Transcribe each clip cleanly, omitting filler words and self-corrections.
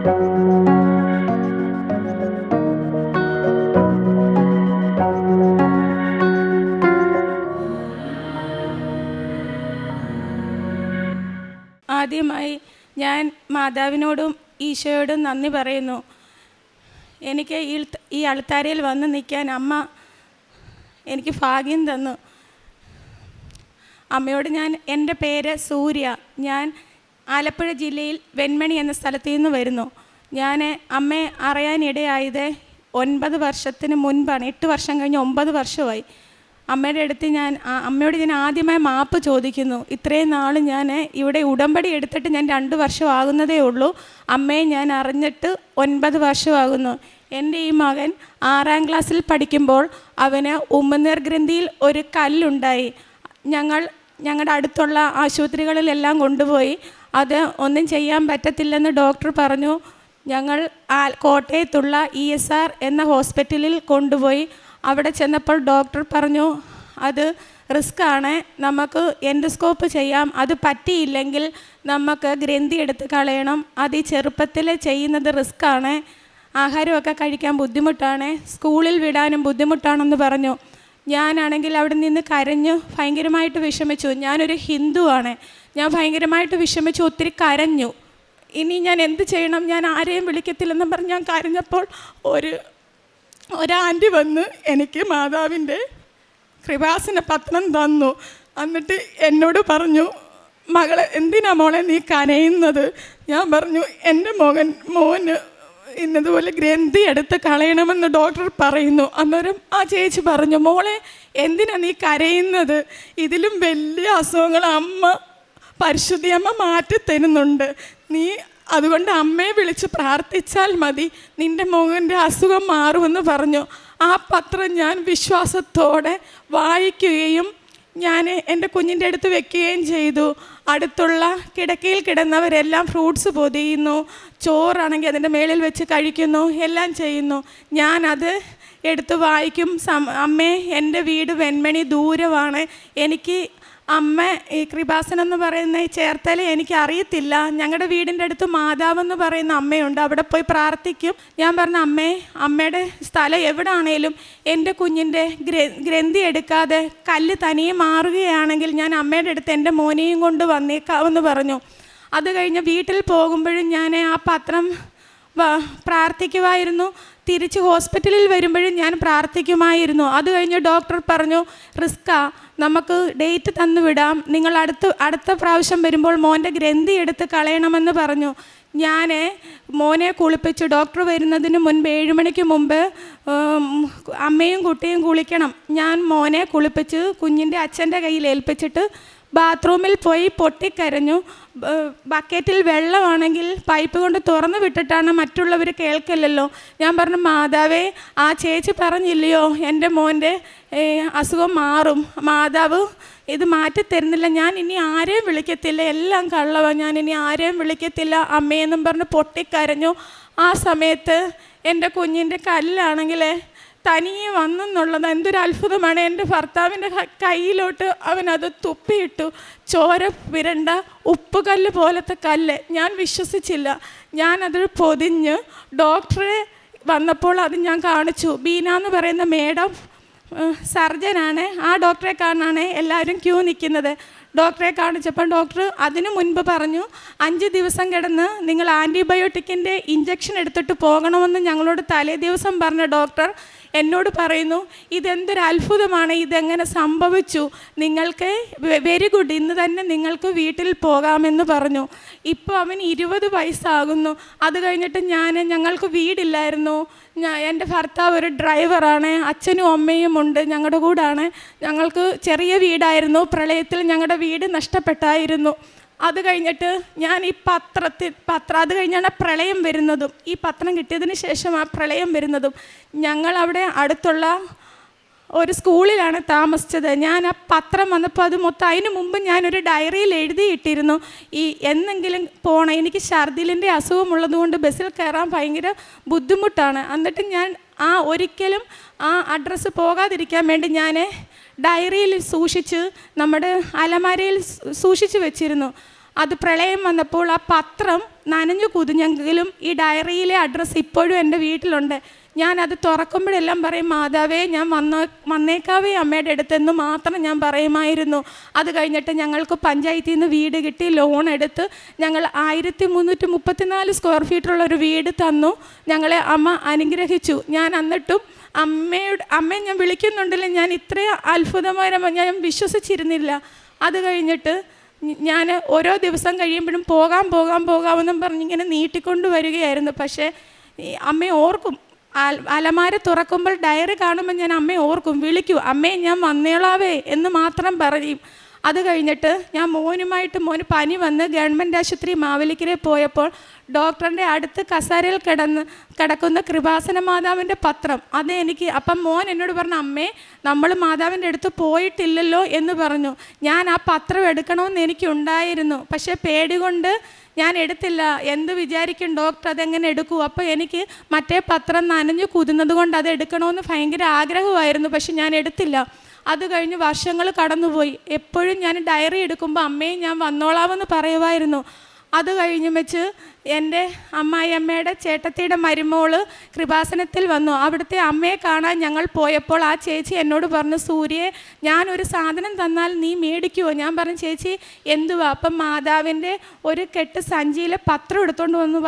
ആദ്യമായി ഞാൻ മാതാവിനോടും ഈശോയോടും നന്ദി പറയുന്നു. എനിക്ക് ഈ അൾത്താരയിൽ വന്ന് നിൽക്കാൻ അമ്മ എനിക്ക് ഭാഗ്യം തന്നു. അമ്മയോട് എൻ്റെ പേര് സൂര്യ. ഞാൻ ആലപ്പുഴ ജില്ലയിൽ വെൺമണി എന്ന സ്ഥലത്തു നിന്ന് വരുന്നു. ഞാൻ അമ്മയെ അറിയാനിടയായത് 9 വർഷത്തിന് മുൻപാണ്. 8 വർഷം കഴിഞ്ഞ് 9 വർഷമായി. അമ്മയുടെ അടുത്ത് അമ്മയോട് ഞാൻ ആദ്യമായി മാപ്പ് ചോദിക്കുന്നു. ഇത്രയും നാൾ ഞാൻ ഇവിടെ ഉടമ്പടി എടുത്തിട്ട് ഞാൻ 2 വർഷം ആകുന്നതേ ഉള്ളൂ. അമ്മയെ ഞാൻ അറിഞ്ഞിട്ട് 9 വർഷമാകുന്നു. എൻ്റെ ഈ മകൻ 6ാം ക്ലാസ്സിൽ പഠിക്കുമ്പോൾ അവന് ഉമ്മനീർ ഗ്രന്ഥിയിൽ ഒരു കല്ലുണ്ടായി. ഞങ്ങളുടെ അടുത്തുള്ള ആശുപത്രികളിലെല്ലാം കൊണ്ടുപോയി. അത് ഒന്നും ചെയ്യാൻ പറ്റത്തില്ലെന്ന് ഡോക്ടർ പറഞ്ഞു. ഞങ്ങൾ കോട്ടയത്തുള്ള ESR എന്ന ഹോസ്പിറ്റലിൽ കൊണ്ടുപോയി. അവിടെ ചെന്നപ്പോൾ ഡോക്ടർ പറഞ്ഞു, അത് റിസ്ക്കാണ്, നമുക്ക് എൻഡോസ്കോപ്പ് ചെയ്യാം, അത് പറ്റിയില്ലെങ്കിൽ നമുക്ക് ഗ്രന്ഥി എടുത്ത് കളയണം, അത് ഈ ചെറുപ്പത്തിൽ ചെയ്യുന്നത് റിസ്ക്കാണ്, ആഹാരമൊക്കെ കഴിക്കാൻ ബുദ്ധിമുട്ടാണ്, സ്കൂളിൽ വിടാനും ബുദ്ധിമുട്ടാണെന്ന് പറഞ്ഞു. ഞാനാണെങ്കിൽ അവിടെ നിന്ന് കരഞ്ഞു ഭയങ്കരമായിട്ട് വിഷമിച്ചു. ഞാനൊരു ഹിന്ദുവാണ്. ഞാൻ ഭയങ്കരമായിട്ട് വിഷമിച്ചു, ഒത്തിരി കരഞ്ഞു. ഇനി ഞാൻ എന്ത് ചെയ്യണം, ഞാൻ ആരെയും വിളിക്കത്തില്ലെന്ന് പറഞ്ഞ് ഞാൻ കരഞ്ഞപ്പോൾ ഒരാൻറ്റി വന്ന് എനിക്ക് മാതാവിൻ്റെ കൃപാസന പത്രം തന്നു. എന്നിട്ട് എന്നോട് പറഞ്ഞു, മകളെ എന്തിനാ മോളെ നീ കരയുന്നത്? ഞാൻ പറഞ്ഞു, എൻ്റെ മോന് ഇന്നതുപോലെ ഗ്രന്ഥി എടുത്ത് കളയണമെന്ന് ഡോക്ടർ പറയുന്നു. അന്നേരം ആ ചേച്ചി പറഞ്ഞു, മോളെ എന്തിനാ നീ കരയുന്നത്? ഇതിലും വലിയ അസുഖങ്ങൾ പരിശുദ്ധി അമ്മ മാറ്റിത്തരുന്നുണ്ട്. നീ അതുകൊണ്ട് അമ്മയെ വിളിച്ച് പ്രാർത്ഥിച്ചാൽ മതി, നിൻ്റെ മകൻ്റെ അസുഖം മാറുമെന്ന് പറഞ്ഞു. ആ പത്രം ഞാൻ വിശ്വാസത്തോടെ വായിക്കുകയും ഞാൻ എൻ്റെ കുഞ്ഞിൻ്റെ അടുത്ത് വെക്കുകയും ചെയ്തു. അടുത്തുള്ള കിടക്കയിൽ കിടന്നവരെല്ലാം ഫ്രൂട്ട്സ് പൊതിയുന്നു, ചോറാണെങ്കിൽ അതിൻ്റെ മേളിൽ വെച്ച് കഴിക്കുന്നു, എല്ലാം ചെയ്യുന്നു. ഞാനത് എടുത്ത് വായിക്കും. അമ്മേ, എൻ്റെ വീട് വെൺമണി ദൂരമാണ്. എനിക്ക് അമ്മ ഈ കൃപാസനം എന്ന് പറയുന്ന ഈ ചേർത്തല എനിക്ക് അറിയത്തില്ല. ഞങ്ങളുടെ വീടിൻ്റെ അടുത്ത് മാതാവെന്ന് പറയുന്ന അമ്മയുണ്ട്, അവിടെ പോയി പ്രാർത്ഥിക്കും. ഞാൻ പറഞ്ഞു, അമ്മയുടെ സ്ഥലം എവിടാണേലും എൻ്റെ കുഞ്ഞിൻ്റെ ഗ്രന്ഥി എടുക്കാതെ കല്ല് തനിയെ മാറുകയാണെങ്കിൽ ഞാൻ അമ്മയുടെ അടുത്ത് എൻ്റെ മോനെയും കൊണ്ട് വന്നേക്കാമെന്ന് പറഞ്ഞു. അത് കഴിഞ്ഞ് വീട്ടിൽ പോകുമ്പോഴും ഞാൻ ആ പത്രം പ്രാർത്ഥിക്കുമായിരുന്നു. തിരിച്ച് ഹോസ്പിറ്റലിൽ വരുമ്പോഴും ഞാൻ പ്രാർത്ഥിക്കുമായിരുന്നു. അത് കഴിഞ്ഞ് ഡോക്ടർ പറഞ്ഞു, റിസ്ക്കാ, നമുക്ക് ഡേറ്റ് തന്നു വിടാം, നിങ്ങൾ അടുത്ത പ്രാവശ്യം വരുമ്പോൾ മോൻ്റെ ഗ്രന്ഥി എടുത്ത് കളയണമെന്ന് പറഞ്ഞു. ഞാൻ മോനെ കുളിപ്പിച്ചു. ഡോക്ടർ വരുന്നതിന് മുൻപ് 7 മണിക്ക് മുമ്പ് അമ്മയും കുട്ടിയും കുളിക്കണം. ഞാൻ മോനെ കുളിപ്പിച്ച് കുഞ്ഞിൻ്റെ അച്ഛൻ്റെ കയ്യിൽ ഏൽപ്പിച്ചിട്ട് ബാത്റൂമിൽ പോയി പൊട്ടിക്കരഞ്ഞു. ബക്കറ്റിൽ വെള്ളമാണെങ്കിൽ പൈപ്പ് കൊണ്ട് തുറന്നു വിട്ടിട്ടാണ്, മറ്റുള്ളവർ കേൾക്കില്ലല്ലോ. ഞാൻ പറഞ്ഞു, മാതാവേ, ആ ചേച്ചി പറഞ്ഞില്ലയോ എൻ്റെ മോൻ്റെ അസുഖം മാറും, മാതാവ് ഇത് മാറ്റിത്തരുന്നില്ല, ഞാൻ ഇനി ആരെയും വിളിക്കത്തില്ല, എല്ലാം കള്ളവാ, ഞാൻ ഇനി ആരെയും വിളിക്കത്തില്ല അമ്മയെന്നും പറഞ്ഞ് പൊട്ടിക്കരഞ്ഞു. ആ സമയത്ത് എൻ്റെ കുഞ്ഞിൻ്റെ കല്ലാണെങ്കിൽ തനിയെ വന്നെന്നുള്ളത് എന്തൊരു അത്ഭുതമാണ്. എൻ്റെ ഭർത്താവിൻ്റെ കയ്യിലോട്ട് അവനത് തുപ്പിയിട്ടു. ചോര വിരണ്ട ഉപ്പുകല്ല് പോലത്തെ കല്ല്. ഞാൻ വിശ്വസിച്ചില്ല. ഞാനത് പൊതിഞ്ഞ് ഡോക്ടറെ വന്നപ്പോൾ അത് ഞാൻ കാണിച്ചു. ബീന എന്ന് പറയുന്ന മേഡം സർജനാണ്. ആ ഡോക്ടറെ കാണാനാണ് എല്ലാവരും ക്യൂ നിൽക്കുന്നത്. ഡോക്ടറെ കാണിച്ചപ്പോൾ ഡോക്ടർ അതിനു മുൻപ് പറഞ്ഞു, 5 ദിവസം കിടന്ന് നിങ്ങൾ ആൻറ്റിബയോട്ടിക്കിൻ്റെ ഇഞ്ചക്ഷൻ എടുത്തിട്ട് പോകണമെന്ന് ഞങ്ങളോട് തലേ ദിവസം പറഞ്ഞ ഡോക്ടർ എന്നോട് പറയുന്നു, ഇതെന്തൊരു അത്ഭുതമാണ്, ഇതെങ്ങനെ സംഭവിച്ചു, നിങ്ങൾക്ക് വെരി ഗുഡ്, ഇന്ന് തന്നെ നിങ്ങൾക്ക് വീട്ടിൽ പോകാമെന്ന് പറഞ്ഞു. ഇപ്പോൾ അവന് 20 വയസ്സാകുന്നു. അത് കഴിഞ്ഞിട്ട് ഞങ്ങൾക്ക് വീടില്ലായിരുന്നു. എൻ്റെ ഭർത്താവ് ഒരു ഡ്രൈവറാണ്, അച്ഛനും അമ്മയും ഉണ്ട്, ഞങ്ങളുടെ കൂടാണ്. ഞങ്ങൾക്ക് ചെറിയ വീടായിരുന്നു. പ്രളയത്തിൽ ഞങ്ങളുടെ വീട് നഷ്ടപ്പെട്ടായിരുന്നു. അത് കഴിഞ്ഞിട്ട് ഞാൻ ഈ പത്രം അത് കഴിഞ്ഞാണ് പ്രളയം വരുന്നതും. ഈ പത്രം കിട്ടിയതിന് ശേഷം ആ പ്രളയം വരുന്നതും. ഞങ്ങളവിടെ അടുത്തുള്ള ഒരു സ്കൂളിലാണ് താമസിച്ചത്. ഞാൻ ആ പത്രം വന്നപ്പോൾ അത് മൊത്തം, അതിന് മുമ്പ് ഞാനൊരു ഡയറിയിൽ എഴുതിയിട്ടിരുന്നു, ഈ എന്നെങ്കിലും പോകണം, എനിക്ക് ഛർദിലിൻ്റെ അസുഖമുള്ളതുകൊണ്ട് ബസ്സിൽ കയറാൻ ഭയങ്കര ബുദ്ധിമുട്ടാണ്. എന്നിട്ട് ഞാൻ ഒരിക്കലും ആ അഡ്രസ്സ് പോകാതിരിക്കാൻ വേണ്ടി ഞാൻ ഡയറിയിൽ സൂക്ഷിച്ച് നമ്മുടെ അലമാരയിൽ സൂക്ഷിച്ച് വെച്ചിരുന്നു. അത് പ്രളയം വന്നപ്പോൾ ആ പത്രം നനഞ്ഞു കുതിഞ്ഞെങ്കിലും ഈ ഡയറിയിലെ അഡ്രസ്സ് ഇപ്പോഴും എൻ്റെ വീട്ടിലുണ്ട്. ഞാനത് തുറക്കുമ്പോഴെല്ലാം പറയും, മാതാവേ ഞാൻ വന്നേക്കാവേ അമ്മയുടെ അടുത്തെന്ന് മാത്രം ഞാൻ പറയുമായിരുന്നു. അത് കഴിഞ്ഞിട്ട് ഞങ്ങൾക്ക് പഞ്ചായത്തിൽ നിന്ന് വീട് കിട്ടി, ലോൺ എടുത്ത് ഞങ്ങൾ 1334 സ്ക്വയർ ഫീറ്റുള്ളൊരു വീട് തന്നു. ഞങ്ങളെ അമ്മ അനുഗ്രഹിച്ചു. ഞാൻ എന്നിട്ടും അമ്മയെ ഞാൻ വിളിക്കുന്നുണ്ടല്ലോ, ഞാൻ ഇത്രയും അത്ഭുതമായ ഞാൻ വിശ്വസിച്ചിരുന്നില്ല. അത് കഴിഞ്ഞിട്ട് ഞാൻ ഓരോ ദിവസം കഴിയുമ്പോഴും പോകാമെന്നും പറഞ്ഞിങ്ങനെ നീട്ടിക്കൊണ്ട് വരികയായിരുന്നു. പക്ഷേ അമ്മയെ ഓർക്കും, അലമാര തുറക്കുമ്പോൾ ഡയറി കാണുമ്പോൾ ഞാൻ അമ്മയെ ഓർക്കും, വിളിക്കും, അമ്മയെ ഞാൻ വന്നേളാവേ എന്ന് മാത്രം പറയും. അത് കഴിഞ്ഞിട്ട് ഞാൻ മോന് പനി വന്ന് ഗവൺമെൻറ് ആശുപത്രി മാവേലിക്കര പോയപ്പോൾ ഡോക്ടറിൻ്റെ അടുത്ത് കസാരയിൽ കിടക്കുന്ന കൃപാസന മാതാവിൻ്റെ പത്രം അത് എനിക്ക്, അപ്പം മോൻ എന്നോട് പറഞ്ഞു, അമ്മേ നമ്മൾ മാതാവിൻ്റെ അടുത്ത് പോയിട്ടില്ലല്ലോ എന്ന് പറഞ്ഞു. ഞാൻ ആ പത്രം എടുക്കണമെന്ന് എനിക്കുണ്ടായിരുന്നു, പക്ഷേ പേടി കൊണ്ട് ഞാൻ എടുത്തില്ല. എന്ത് വിചാരിക്കും ഡോക്ടർ, അതെങ്ങനെ എടുക്കൂ? അപ്പോൾ എനിക്ക് മറ്റേ പത്രം നനഞ്ഞു കുതിർന്നത് കൊണ്ട് അത് എടുക്കണമെന്ന് ഭയങ്കര ആഗ്രഹമായിരുന്നു, പക്ഷെ ഞാൻ എടുത്തില്ല. അത് കഴിഞ്ഞ് വർഷങ്ങൾ കടന്നുപോയി. എപ്പോഴും ഞാൻ ഡയറി എടുക്കുമ്പോൾ അമ്മയെ ഞാൻ വന്നോളാമെന്ന് പറയുമായിരുന്നു. അത് കഴിഞ്ഞ് വെച്ച് എൻ്റെ അമ്മായിയമ്മയുടെ ചേട്ടത്തിയുടെ മരുമോള് കൃപാസനത്തിൽ വന്നു. അവിടുത്തെ അമ്മയെ കാണാൻ ഞങ്ങൾ പോയപ്പോൾ ആ ചേച്ചി എന്നോട് പറഞ്ഞു, സൂര്യയെ ഞാനൊരു സാധനം തന്നാൽ നീ മേടിക്കുമോ? ഞാൻ പറഞ്ഞു, ചേച്ചി എന്തുവാ? അപ്പം മാതാവിൻ്റെ ഒരു കെട്ട് സഞ്ചിയിലെ പത്രം എടുത്തുകൊണ്ട് വന്ന്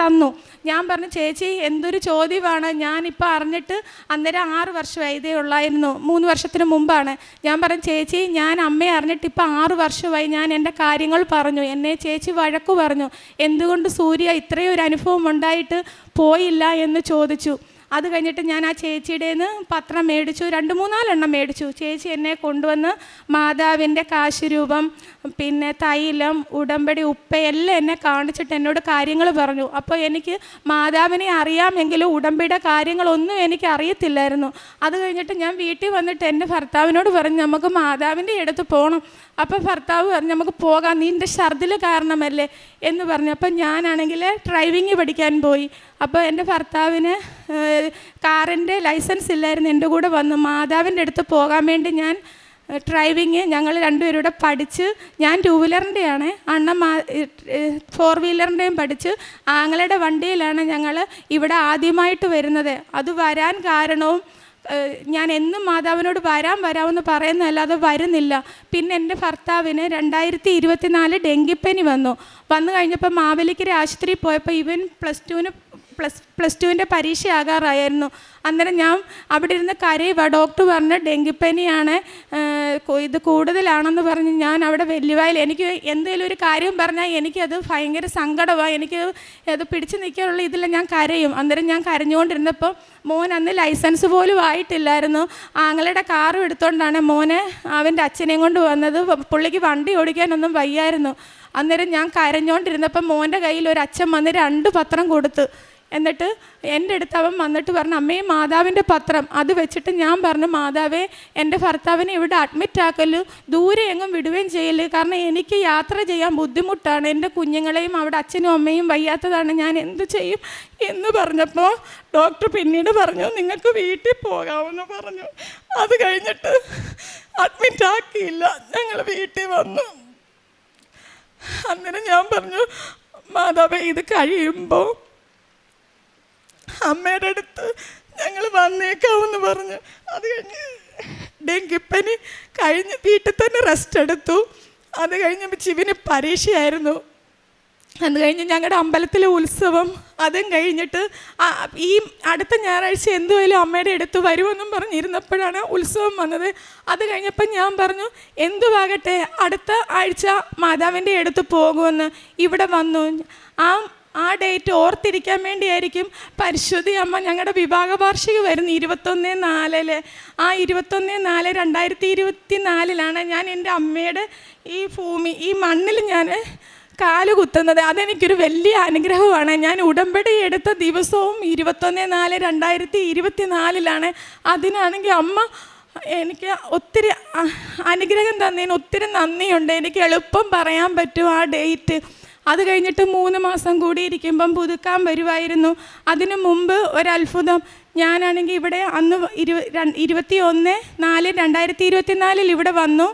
തന്നു. ഞാൻ പറഞ്ഞു, ചേച്ചി എന്തൊരു ചോദ്യമാണ്, ഞാനിപ്പോൾ അറിഞ്ഞിട്ട് അന്നേരം 6 വർഷമായി, ഇതേ ഉള്ളായിരുന്നു, 3 വർഷത്തിന് മുമ്പാണ്. ഞാൻ പറഞ്ഞു, ചേച്ചി ഞാൻ അമ്മയെ അറിഞ്ഞിട്ട് ഇപ്പോൾ 6 വർഷമായി, ഞാൻ എൻ്റെ കാര്യങ്ങൾ പറഞ്ഞു. എന്നെ ചേച്ചി വഴക്കു പറഞ്ഞു, എന്തുകൊണ്ട് സൂര്യ ഇത്രയും ഒരു അനുഭവം ഉണ്ടായിട്ട് പോയില്ല എന്ന് ചോദിച്ചു. അത് കഴിഞ്ഞിട്ട് ഞാൻ ആ ചേച്ചിയുടെ നിന്ന് പത്രം മേടിച്ചു, 2-3-4 എണ്ണം മേടിച്ചു. ചേച്ചി എന്നെ കൊണ്ടുവന്ന് മാതാവിൻ്റെ കാശുരൂപം, പിന്നെ തൈലം, ഉടമ്പടി, ഉപ്പ എല്ലാം എന്നെ കാണിച്ചിട്ട് എന്നോട് കാര്യങ്ങൾ പറഞ്ഞു. അപ്പോൾ എനിക്ക് മാതാവിനെ അറിയാമെങ്കിലും ഉടമ്പടിയുടെ കാര്യങ്ങളൊന്നും എനിക്ക് അറിയത്തില്ലായിരുന്നു. അത് കഴിഞ്ഞിട്ട് ഞാൻ വീട്ടിൽ വന്നിട്ട് എൻ്റെ ഭർത്താവിനോട് പറഞ്ഞു, നമുക്ക് മാതാവിൻ്റെ അടുത്ത് പോകണം. അപ്പോൾ ഭർത്താവ് പറഞ്ഞു, നമുക്ക് പോകാം, നിൻ്റെ ഛർദിൽ കാരണമല്ലേ എന്ന് പറഞ്ഞു. അപ്പം ഞാനാണെങ്കിൽ ഡ്രൈവിങ് പഠിക്കാൻ പോയി. അപ്പോൾ എൻ്റെ ഭർത്താവിന് കാറിൻ്റെ ലൈസൻസ് ഇല്ലായിരുന്നു. എൻ്റെ കൂടെ വന്നു മാതാവിൻ്റെ അടുത്ത് പോകാൻ വേണ്ടി ഞാൻ ഡ്രൈവിങ് ഞങ്ങൾ രണ്ടുപേരൂടെ പഠിച്ച്, ഞാൻ 2 വീലറിൻ്റെയാണ്, അണ്ണൻ 4 വീലറിൻ്റെയും പഠിച്ച് ആങ്ങളുടെ വണ്ടിയിലാണ് ഞങ്ങൾ ഇവിടെ ആദ്യമായിട്ട് വരുന്നത്. അത് വരാൻ കാരണവും ഞാൻ എന്നും മാതാവിനോട് വരാമെന്ന് പറയുന്നതല്ലാതെ വരുന്നില്ല. പിന്നെ എൻ്റെ ഭർത്താവിന് 2024 ഡെങ്കിപ്പനി വന്നു കഴിഞ്ഞപ്പോൾ മാവേലിക്കര ആശുപത്രിയിൽ പോയപ്പോൾ ഇവൻ പ്ലസ് ടുവിൻ്റെ പരീക്ഷ ആകാറായിരുന്നു. അന്നേരം ഞാൻ അവിടെ ഇരുന്ന് കരയുക. ഡോക്ടർ പറഞ്ഞ് ഡെങ്കിപ്പനിയാണ്, ഇത് കൂടുതലാണെന്ന് പറഞ്ഞ് ഞാൻ അവിടെ വെല്ലുവായിൽ എനിക്ക് എന്തെങ്കിലും ഒരു കാര്യം പറഞ്ഞാൽ എനിക്കത് ഭയങ്കര സങ്കടമാണ്. എനിക്ക് അത് പിടിച്ച് നിൽക്കാനുള്ള ഇതില്ല, ഞാൻ കരയും. അന്നേരം ഞാൻ കരഞ്ഞുകൊണ്ടിരുന്നപ്പോൾ മോൻ അന്ന് ലൈസൻസ് പോലും ആയിട്ടില്ലായിരുന്നു. ആങ്ങളുടെ കാറും എടുത്തുകൊണ്ടാണ് മോനെ അവൻ്റെ അച്ഛനെയും കൊണ്ട് വന്നത്. പുള്ളിക്ക് വണ്ടി ഓടിക്കാനൊന്നും വയ്യായിരുന്നു. അന്നേരം ഞാൻ കരഞ്ഞുകൊണ്ടിരുന്നപ്പോൾ മോൻ്റെ കയ്യിൽ ഒരു അച്ഛൻ വന്ന് 2 പത്രം കൊടുത്ത്. എന്നിട്ട് എൻ്റെ അടുത്ത് അവൻ വന്നിട്ട് പറഞ്ഞു, അമ്മയെ മാതാവിൻ്റെ പത്രം. അത് വെച്ചിട്ട് ഞാൻ പറഞ്ഞു, മാതാവേ എൻ്റെ ഭർത്താവിനെ ഇവിടെ അഡ്മിറ്റ് ആക്കല്, ദൂരെ എങ്ങും വിടുകയും ചെയ്യല്, കാരണം എനിക്ക് യാത്ര ചെയ്യാൻ ബുദ്ധിമുട്ടാണ്, എൻ്റെ കുഞ്ഞുങ്ങളെയും അവിടെ അച്ഛനും അമ്മയും വയ്യാത്തതാണ്, ഞാൻ എന്ത് ചെയ്യും എന്ന് പറഞ്ഞപ്പോൾ ഡോക്ടർ പിന്നീട് പറഞ്ഞു, നിങ്ങൾക്ക് വീട്ടിൽ പോകാമെന്ന് പറഞ്ഞു. അത് കഴിഞ്ഞിട്ട് അഡ്മിറ്റ് ആക്കിയില്ല, ഞങ്ങൾ വീട്ടിൽ വന്നു. അന്നേരം ഞാൻ പറഞ്ഞു, മാതാവേ ഇത് കഴിയുമ്പോൾ അമ്മയുടെ അടുത്ത് ഞങ്ങൾ വന്നേക്കാമെന്ന് പറഞ്ഞു. അത് കഴിഞ്ഞ് ഡെങ്കിപ്പനി കഴിഞ്ഞ് വീട്ടിൽ തന്നെ റെസ്റ്റ് എടുത്തു. അത് കഴിഞ്ഞപ്പോൾ ശിവന് പരീക്ഷയായിരുന്നു. അത് കഴിഞ്ഞ് ഞങ്ങളുടെ അമ്പലത്തിലെ ഉത്സവം, അതും കഴിഞ്ഞിട്ട് ഈ അടുത്ത ഞായറാഴ്ച എന്തുമായാലും അമ്മയുടെ അടുത്ത് വരുമെന്നും പറഞ്ഞിരുന്നപ്പോഴാണ് ഉത്സവം വന്നത്. അത് കഴിഞ്ഞപ്പോൾ ഞാൻ പറഞ്ഞു, എന്തുവാകട്ടെ അടുത്ത ആഴ്ച മാതാവിൻ്റെ അടുത്ത് പോകുമെന്ന്. ഇവിടെ വന്നു. ആ ഡേറ്റ് ഓർത്തിരിക്കാൻ വേണ്ടിയായിരിക്കും പരിശുദ്ധി അമ്മ ഞങ്ങളുടെ വിവാഹ വാർഷിക വരുന്നു 21/4. ആ 21/4/2024 ഞാൻ എൻ്റെ അമ്മയുടെ ഈ മണ്ണിൽ ഞാൻ കാലുകുത്തുന്നത്. അതെനിക്കൊരു വലിയ അനുഗ്രഹമാണ്. ഞാൻ ഉടമ്പടി എടുത്ത ദിവസവും 21/4/2024. അതിനാണെങ്കിൽ അമ്മ എനിക്ക് ഒത്തിരി അനുഗ്രഹം തന്നതിന് ഒത്തിരി നന്ദിയുണ്ട്. എനിക്ക് എളുപ്പം പറയാൻ പറ്റും ആ ഡേറ്റ്. അത് കഴിഞ്ഞിട്ട് 3 മാസം കൂടി ഇരിക്കുമ്പം പുതുക്കാൻ വരുമായിരുന്നു. അതിനു മുമ്പ് ഒരത്ഭുതം, ഞാനാണെങ്കിൽ ഇവിടെ അന്ന് 21/4/2024 ഇവിടെ വന്നു.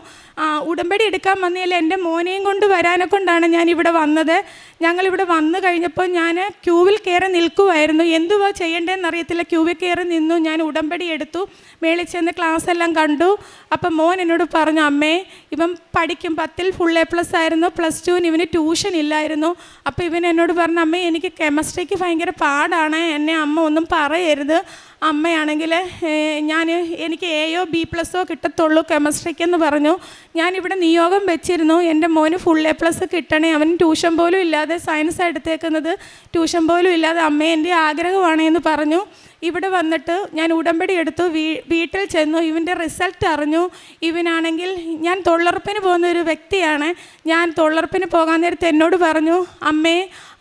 ഉടമ്പടി എടുക്കാൻ വന്നതിൽ എൻ്റെ മോനെയും കൊണ്ട് വരാനെ കൊണ്ടാണ് ഞാൻ ഇവിടെ വന്നത്. ഞങ്ങളിവിടെ വന്നു കഴിഞ്ഞപ്പോൾ ഞാൻ ക്യൂവിൽ കയറി നിൽക്കുമായിരുന്നു. എന്തുവാ ചെയ്യേണ്ടതെന്ന് അറിയത്തില്ല. ക്യൂവിൽ കയറി നിന്നു. ഞാൻ ഉടമ്പടി എടുത്തു. മേളിൽ ചെന്ന് ക്ലാസ് എല്ലാം കണ്ടു. അപ്പം മോൻ എന്നോട് പറഞ്ഞു, അമ്മേ ഇവൻ പഠിക്കും, 10ൽ ഫുൾ A+ ആയിരുന്നു. +2 ഇവന് ട്യൂഷൻ ഇല്ലായിരുന്നു. അപ്പോൾ ഇവൻ എന്നോട് പറഞ്ഞു, അമ്മേ എനിക്ക് കെമിസ്ട്രിക്ക് ഭയങ്കര പാടാണ്, എന്നെ അമ്മ ഒന്നും പറയരുത്. അമ്മയാണെങ്കിൽ എനിക്ക് A B+ കിട്ടത്തുള്ളൂ കെമിസ്ട്രിക്കെന്ന് പറഞ്ഞു. ഞാനിവിടെ നിയോഗം വെച്ചിരുന്നു, എൻ്റെ മോന് ഫുൾ A+ കിട്ടണേ, അവൻ ട്യൂഷൻ പോലും ഇല്ലാതെ സയൻസ് എടുത്തേക്കുന്നത്, ട്യൂഷൻ പോലും ഇല്ലാതെ അമ്മ എൻ്റെ ആഗ്രഹമാണ് എന്ന് പറഞ്ഞു. ഇവിടെ വന്നിട്ട് ഞാൻ ഉടമ്പടി എടുത്തു. വീട്ടിൽ ചെന്നു. ഇവൻ്റെ റിസൾട്ട് അറിഞ്ഞു. ഇവനാണെങ്കിൽ, ഞാൻ തൊഴിലുറപ്പിന് പോകുന്ന ഒരു വ്യക്തിയാണ്. ഞാൻ തൊഴിലുറപ്പിന് പോകാൻ നേരത്തെ എന്നോട് പറഞ്ഞു,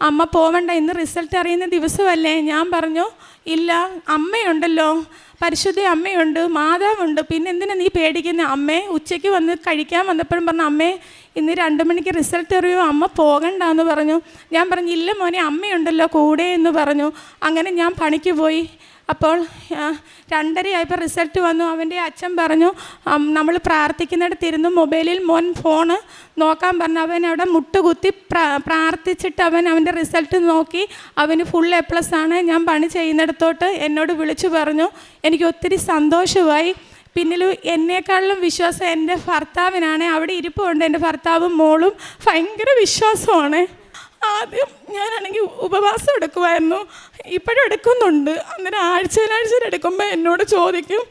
അമ്മ പോവണ്ട, ഇന്ന് റിസൾട്ട് അറിയുന്ന ദിവസമല്ലേ. ഞാൻ പറഞ്ഞു, ഇല്ല, അമ്മയുണ്ടല്ലോ, പരിശുദ്ധ അമ്മയുണ്ട്, മാതാവുണ്ട്, പിന്നെ എന്തിനാ നീ പേടിക്കുന്നത്? അമ്മേ ഉച്ചയ്ക്ക് വന്ന് കഴിക്കാൻ വന്നപ്പോഴും പറഞ്ഞു, അമ്മേ ഇന്ന് 2 മണിക്ക് റിസൾട്ട് അറിയുമോ, അമ്മ പോകണ്ടെന്ന് പറഞ്ഞു. ഞാൻ പറഞ്ഞു, ഇല്ല മോനെ, അമ്മയുണ്ടല്ലോ കൂടെ എന്ന് പറഞ്ഞു. അങ്ങനെ ഞാൻ പണിക്ക് പോയി. അപ്പോൾ 2:30 ആയപ്പോൾ റിസൾട്ട് വന്നു. അവൻ്റെ അച്ഛൻ പറഞ്ഞു, നമ്മൾ പ്രാർത്ഥിക്കുന്നിടത്തിരുന്ന് മൊബൈലിൽ മോൻ ഫോണ് നോക്കാൻ പറഞ്ഞു. അവൻ അവിടെ മുട്ടുകുത്തി പ്രാർത്ഥിച്ചിട്ട് അവൻ്റെ റിസൾട്ട് നോക്കി. അവന് ഫുൾ A+ ആണ്. ഞാൻ പണി ചെയ്യുന്നിടത്തോട്ട് എന്നോട് വിളിച്ചു പറഞ്ഞു. എനിക്ക് ഒത്തിരി സന്തോഷമായി. പിന്നിൽ എന്നേക്കാളിലും വിശ്വാസം എൻ്റെ ഭർത്താവിനാണ്. അവിടെ ഇരിപ്പുണ്ട് എൻ്റെ ഭർത്താവും മോളും. ഭയങ്കര വിശ്വാസമാണ്. ആദ്യം ഞാനാണെങ്കിൽ ഉപവാസം എടുക്കുമായിരുന്നു, ഇപ്പോഴും എടുക്കുന്നുണ്ട്. അന്നേരം ആഴ്ചയിൽ എടുക്കുമ്പോൾ എന്നോട് ചോദിക്കും,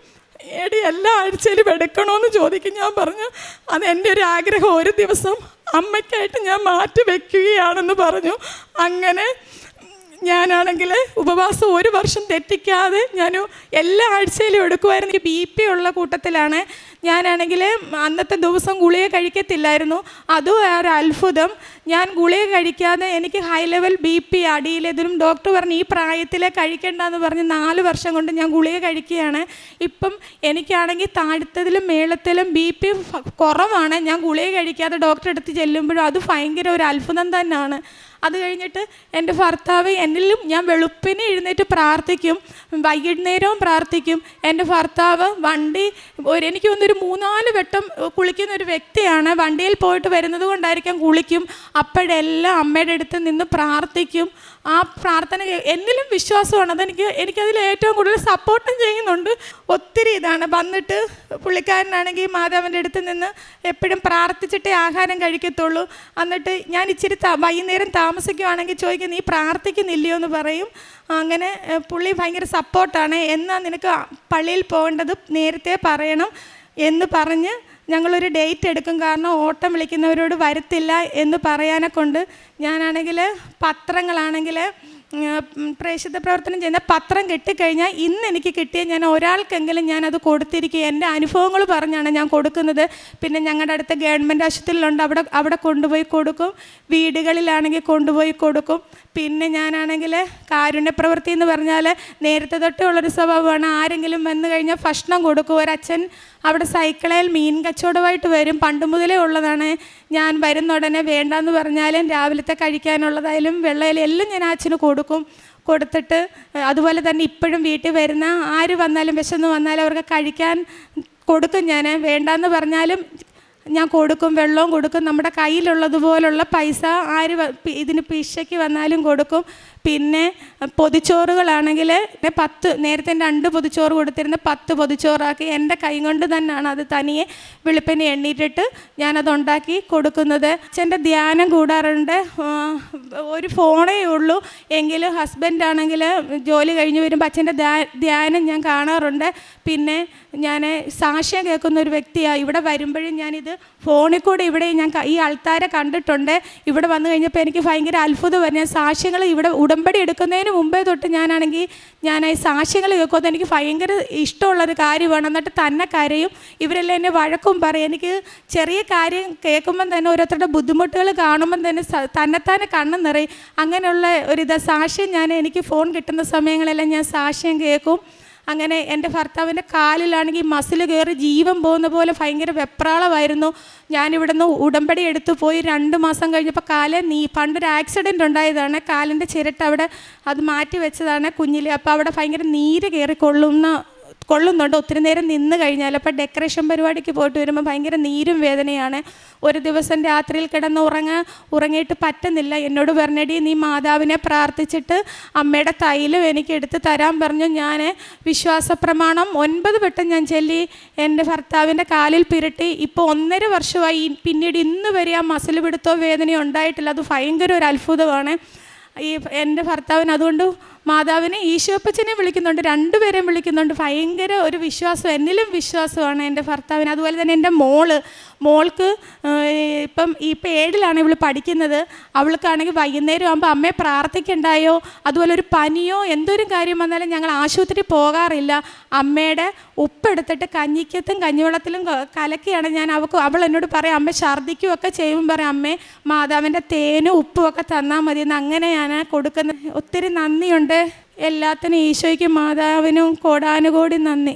എടി എല്ലാ ആഴ്ചയിലും എടുക്കണമെന്ന് ചോദിക്കും. ഞാൻ പറഞ്ഞു, അതെൻ്റെ ഒരു ആഗ്രഹം, ഒരു ദിവസം അമ്മയ്ക്കായിട്ട് ഞാൻ മാറ്റി വയ്ക്കുകയാണെന്ന് പറഞ്ഞു. അങ്ങനെ ഞാനാണെങ്കിൽ ഉപവാസം 1 വർഷം തെറ്റിക്കാതെ ഞാൻ എല്ലാ ആഴ്ചയിലും എടുക്കുമായിരുന്നു. BP ഉള്ള കൂട്ടത്തിലാണ്. ഞാനാണെങ്കിൽ അന്നത്തെ ദിവസം ഗുളിക കഴിക്കത്തില്ലായിരുന്നു. അതും ഒരു അത്ഭുതം. ഞാൻ ഗുളിക കഴിക്കാതെ എനിക്ക് ഹൈ ലെവൽ BP അടിയിലെതിരും ഡോക്ടർ പറഞ്ഞു ഈ പ്രായത്തിലെ കഴിക്കേണ്ടെന്ന് പറഞ്ഞ് 4 വർഷം കൊണ്ട് ഞാൻ ഗുളിക കഴിക്കുകയാണ്. ഇപ്പം എനിക്കാണെങ്കിൽ താഴത്തതിലും മേളത്തിലും BP കുറവാണ്. ഞാൻ ഗുളിക കഴിക്കാതെ ഡോക്ടറെ അടുത്ത് ചെല്ലുമ്പോഴും അത് ഭയങ്കര ഒരു അത്ഭുതം തന്നെയാണ്. അത് കഴിഞ്ഞിട്ട് എൻ്റെ ഭർത്താവ് എന്നിലും, ഞാൻ വെളുപ്പിനെ എഴുന്നേറ്റ് പ്രാർത്ഥിക്കും, വൈകുന്നേരവും പ്രാർത്ഥിക്കും. എൻ്റെ ഭർത്താവ് എനിക്ക് തോന്നുന്നൊരു 3-4 വട്ടം കുളിക്കുന്ന ഒരു വ്യക്തിയാണ്. വണ്ടിയിൽ പോയിട്ട് വരുന്നത് കൊണ്ടായിരിക്കാം കുളിക്കും. അപ്പോഴെല്ലാം അമ്മയുടെ അടുത്ത് നിന്ന് പ്രാർത്ഥിക്കും. ആ പ്രാർത്ഥന എന്നിലും വിശ്വാസമാണ്. എനിക്കതിൽ ഏറ്റവും കൂടുതൽ സപ്പോർട്ടും ചെയ്യുന്നുണ്ട്. ഒത്തിരി ഇതാണ്. വന്നിട്ട് പുള്ളിക്കാരനാണെങ്കിൽ മാതാവിൻ്റെ അടുത്ത് നിന്ന് എപ്പോഴും പ്രാർത്ഥിച്ചിട്ടേ ആഹാരം കഴിക്കത്തുള്ളൂ. എന്നിട്ട് ഞാൻ ഇച്ചിരി വൈകുന്നേരം താമസിക്കുവാണെങ്കിൽ ചോദിക്കും, നീ പ്രാർത്ഥിക്കുന്നില്ലയോ എന്ന് പറയും. അങ്ങനെ പുള്ളി ഭയങ്കര സപ്പോർട്ടാണ്. എന്നാൽ നിനക്ക് പള്ളിയിൽ പോകേണ്ടത് നേരത്തെ പറയണം എന്ന് പറഞ്ഞ് ഞങ്ങളൊരു ഡേറ്റ് എടുക്കും. കാരണം ഓട്ടം വിളിക്കുന്നവരോട് വരത്തില്ല എന്ന് പറയാനെ കൊണ്ട്. ഞാനാണെങ്കിൽ പത്രങ്ങളാണെങ്കിൽ പ്രേക്ഷിത പ്രവർത്തനം ചെയ്യുന്ന പത്രം കിട്ടിക്കഴിഞ്ഞാൽ ഇന്ന് എനിക്ക് കിട്ടിയ ഞാൻ ഒരാൾക്കെങ്കിലും ഞാനത് കൊടുത്തിരിക്കുക. എൻ്റെ അനുഭവങ്ങൾ പറഞ്ഞാണ് ഞാൻ കൊടുക്കുന്നത്. പിന്നെ ഞങ്ങളുടെ അടുത്ത ഗവൺമെൻറ് ആശുപത്രിയിലുണ്ട്, അവിടെ കൊണ്ടുപോയി കൊടുക്കും. വീടുകളിലാണെങ്കിൽ കൊണ്ടുപോയി കൊടുക്കും. പിന്നെ ഞാനാണെങ്കിൽ കാരുണ്യപ്രവൃത്തി എന്ന് പറഞ്ഞാൽ നേരത്തെ തൊട്ടേ ഉള്ളൊരു സ്വഭാവമാണ്. ആരെങ്കിലും വന്നു കഴിഞ്ഞാൽ ഭക്ഷണം കൊടുക്കും. ഒരച്ഛൻ അവിടെ സൈക്കിളിൽ മീൻ കച്ചവടമായിട്ട് വരും. പണ്ട് മുതലേ ഉള്ളതാണ്. ഞാൻ വരുന്ന ഉടനെ വേണ്ടാന്ന് പറഞ്ഞാലും രാവിലത്തെ കഴിക്കാനുള്ളതായാലും വെള്ളയിലും എല്ലാം ഞാൻ അച്ഛന് കൊടുത്തിട്ട് അതുപോലെ തന്നെ ഇപ്പോഴും വീട്ടിൽ വരുന്ന ആര് വന്നാലും വിശന്ന് വന്നാലും അവർക്ക് കഴിക്കാൻ കൊടുക്കും. ഞാൻ വേണ്ടാന്ന് പറഞ്ഞാലും ഞാൻ കൊടുക്കും, വെള്ളവും കൊടുക്കും. നമ്മുടെ കയ്യിലുള്ളതുപോലുള്ള പൈസ ഇതിന് പിശയ്ക്ക് വന്നാലും കൊടുക്കും. പിന്നെ പൊതിച്ചോറുകളാണെങ്കിൽ നേരത്തെ 2 പൊതിച്ചോറ് കൊടുത്തിരുന്ന 10 പൊതിച്ചോറാക്കി എൻ്റെ കൈ കൊണ്ട് തന്നെയാണ് അത് തനിയെ വെളുപ്പിനെ എണ്ണീറ്റിട്ട് ഞാനതുണ്ടാക്കി കൊടുക്കുന്നത്. അച്ഛൻ്റെ ധ്യാനം കൂടാറുണ്ട്. ഒരു ഫോണേ ഉള്ളൂ എങ്കിലും ഹസ്ബൻഡാണെങ്കിൽ ജോലി കഴിഞ്ഞ് വരുമ്പോൾ അച്ഛൻ്റെ ധ്യാനം ഞാൻ കാണാറുണ്ട്. പിന്നെ ഞാൻ സാക്ഷ്യം കേൾക്കുന്ന ഒരു വ്യക്തിയാണ്. ഇവിടെ വരുമ്പോഴും ഞാനിത് ഫോണിൽ കൂടെ ഇവിടെ ഞാൻ ഈ ആൾക്കാരെ കണ്ടിട്ടുണ്ട്. ഇവിടെ വന്നു കഴിഞ്ഞപ്പോൾ എനിക്ക് ഭയങ്കര അത്ഭുതമായിരുന്നു. ഞാൻ സാക്ഷ്യങ്ങൾ ഇവിടെ ഉടമ്പടി എടുക്കുന്നതിന് മുമ്പേ തൊട്ട് ഞാൻ ഈ സാക്ഷ്യങ്ങൾ കേൾക്കുന്നത് എനിക്ക് ഭയങ്കര ഇഷ്ടമുള്ളൊരു കാര്യമാണ്. എന്നിട്ട് തന്നെ കരയും. ഇവരെല്ലാം എന്നെ വഴക്കും പറയും. എനിക്ക് ചെറിയ കാര്യം കേൾക്കുമ്പം തന്നെ ഓരോരുത്തരുടെ ബുദ്ധിമുട്ടുകൾ കാണുമ്പം തന്നെ തന്നെത്താനെ കണ്ണ് നിറയും. അങ്ങനെയുള്ള സാക്ഷ്യം എനിക്ക് ഫോൺ കിട്ടുന്ന സമയങ്ങളെല്ലാം ഞാൻ സാക്ഷ്യം കേൾക്കും. അങ്ങനെ എൻ്റെ ഭർത്താവിൻ്റെ കാലിലാണെങ്കിൽ മസിൽ കയറി ജീവൻ പോകുന്ന പോലെ ഭയങ്കര വെപ്രാളമായിരുന്നു. ഞാനിവിടുന്ന് ഉടമ്പടി എടുത്തു പോയി 2 മാസം കഴിഞ്ഞപ്പോൾ പണ്ടൊരു ആക്സിഡൻറ്റ് ഉണ്ടായതാണ്, കാലിൻ്റെ ചിരട്ട അവിടെ അത് മാറ്റി വെച്ചതാണ് കുഞ്ഞിലെ. അപ്പോൾ അവിടെ ഭയങ്കര നീര് കയറി കൊള്ളുന്നുണ്ട് ഒത്തിരി നേരം നിന്ന് കഴിഞ്ഞാൽ. അപ്പോൾ ഡെക്കറേഷൻ പരിപാടിക്ക് പോയിട്ട് വരുമ്പോൾ ഭയങ്കര നീരും വേദനയാണ്. ഒരു ദിവസം രാത്രിയിൽ കിടന്ന് ഉറങ്ങിയിട്ട് പറ്റുന്നില്ല. എന്നോട് പറഞ്ഞടി, നീ മാതാവിനെ പ്രാർത്ഥിച്ചിട്ട് അമ്മയുടെ തൈലം എനിക്ക് എടുത്ത് തരാൻ പറഞ്ഞു. ഞാൻ വിശ്വാസ പ്രമാണം 9 വട്ടം ഞാൻ ചൊല്ലി എൻ്റെ ഭർത്താവിൻ്റെ കാലിൽ പിരട്ടി. ഇപ്പോൾ 1.5 വർഷമായി. പിന്നീട് ഇന്ന് വരെ ആ മസിൽ പിടുത്തോ വേദനയോ ഉണ്ടായിട്ടില്ല. അത് ഭയങ്കര ഒരു അത്ഭുതമാണ് എൻ്റെ ഭർത്താവിന്. അതുകൊണ്ട് മാതാവിനെ ഈശോപ്പച്ചനെ വിളിക്കുന്നുണ്ട്, 2 പേരെയും വിളിക്കുന്നുണ്ട്. ഭയങ്കര ഒരു വിശ്വാസം, എന്നിലും വിശ്വാസമാണ് എൻ്റെ ഭർത്താവിന്. അതുപോലെ തന്നെ എൻ്റെ മോൾക്ക് ഇപ്പം 7ലാണ് ഇവൾ പഠിക്കുന്നത്. അവൾക്കാണെങ്കിൽ വൈകുന്നേരം ആകുമ്പോൾ അമ്മയെ പ്രാർത്ഥിക്കണ്ടായോ, അതുപോലെ ഒരു പനിയോ എന്തൊരു കാര്യം വന്നാലും ഞങ്ങൾ ആശുപത്രി പോകാറില്ല. അമ്മയുടെ ഉപ്പെടുത്തിട്ട് കഞ്ഞിക്കത്തും കഞ്ഞിവെള്ളത്തിലും കലക്കിയാണ് ഞാൻ അവൾ എന്നോട് പറയും, അമ്മ ഛർദ്ദിക്കുകയൊക്കെ ചെയ്യുമ്പോൾ പറയും, അമ്മേ മാതാവിൻ്റെ തേനും ഉപ്പും ഒക്കെ തന്നാൽ മതിയെന്ന്. അങ്ങനെയാണ് കൊടുക്കുന്നത്. ഒത്തിരി നന്ദിയുണ്ട് എല്ലാത്തിനും. ഈശോയ്ക്കും മാതാവിനും കോടാനുകോടി നന്ദി.